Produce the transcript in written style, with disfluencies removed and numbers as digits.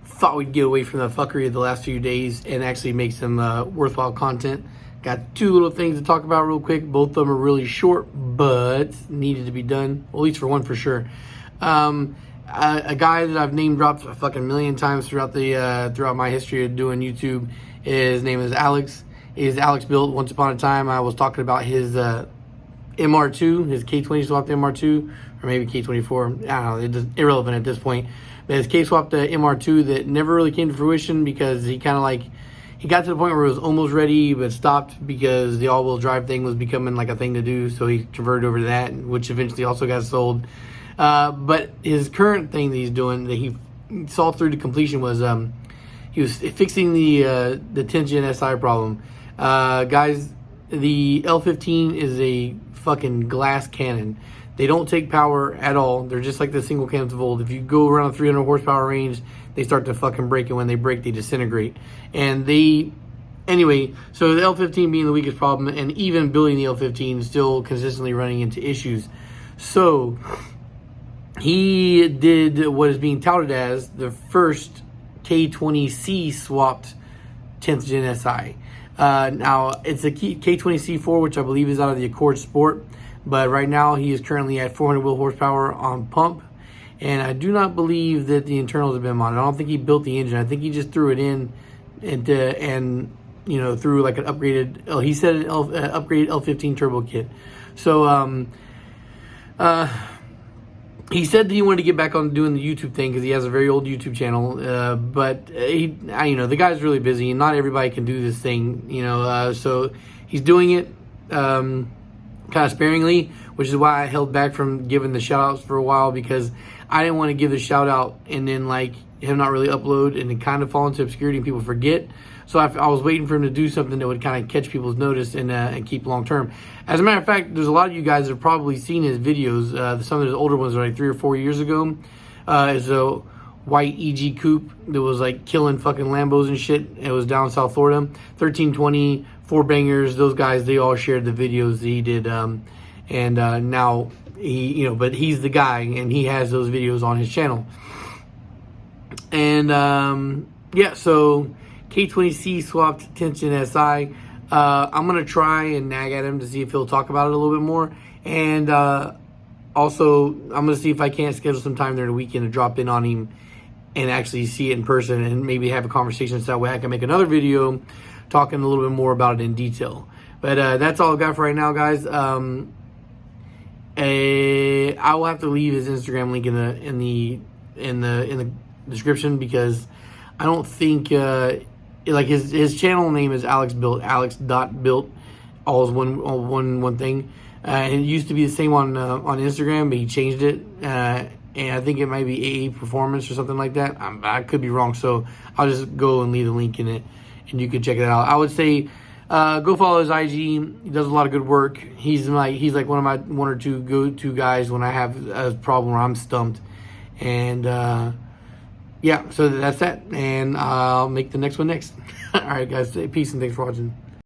thought we'd get away from the fuckery of the last few days and actually make some worthwhile content. Got two little things to talk about real quick. Both of them are really short, but needed to be done. Well, at least for one for sure. A guy that I've name dropped a fucking million times throughout my history of doing YouTube. His name is Alex. He's Alex.built. Once upon a time, I was talking about his MR2, his K20 swapped MR2, or maybe K24. I don't know. It's irrelevant at this point. But his K-swapped MR2 that never really came to fruition because he kind of like, he got to the point where it was almost ready, but stopped because the all-wheel drive thing was becoming like a thing to do. So he converted over to that, which eventually also got sold. But his current thing that he's doing that he saw through to completion was he was fixing the 10th-gen SI problem. Guys, the L15 is a fucking glass cannon. They don't take power at all. They're just like the single cams of old. If you go around a 300 horsepower range, they start to fucking break, and when they break, they disintegrate. And anyway, so the L15 being the weakest problem, and even building the L15 is still consistently running into issues. So he did what is being touted as the first K20C swapped 10th gen SI. Now it's a K20C4, which I believe is out of the Accord Sport. But right now he is currently at 400 wheel horsepower on pump. And I do not believe that the internals have been modded. I don't think he built the engine. I think he just threw it in and you know, threw like an upgraded, he said an upgraded L15 turbo kit. So he said that he wanted to get back on doing the YouTube thing because he has a very old YouTube channel. But you know, the guy's really busy and not everybody can do this thing, you know. So he's doing it kind of sparingly, which is why I held back from giving the shout outs for a while, because I didn't want to give the shout out and then like him not really upload and then kind of fall into obscurity and people forget. So I was waiting for him to do something that would kind of catch people's notice and keep long term. As a matter of fact, there's a lot of you guys that have probably seen his videos. Some of his older ones are like 3 or 4 years ago. Is a white EG coupe that was like killing fucking Lambos and shit. It was down in South Florida. 1320, 4 bangers. Those guys, they all shared the videos that he did. Now he, you know, but he's the guy and he has those videos on his channel. And yeah, so K20C swapped 10th gen SI. I'm gonna try and nag at him to see if he'll talk about it a little bit more. And also, I'm gonna see if I can't schedule some time during the weekend to drop in on him and actually see it in person and maybe have a conversation so that way I can make another video talking a little bit more about it in detail. But that's all I've got for right now, guys. I will have to leave his Instagram link in the description, because I don't think like his channel name is Alex.built, Alex.built, all is one thing. And it used to be the same on Instagram, but he changed it. And I think it might be AA Performance or something like that. I could be wrong, so I'll just go and leave the link in it, and you can check it out. I would say go follow his IG. He does a lot of good work. He's like one of my 1 or 2 go-to guys when I have a problem where I'm stumped. And yeah, so that's that, and I'll make the next one next. All right, guys, peace and thanks for watching.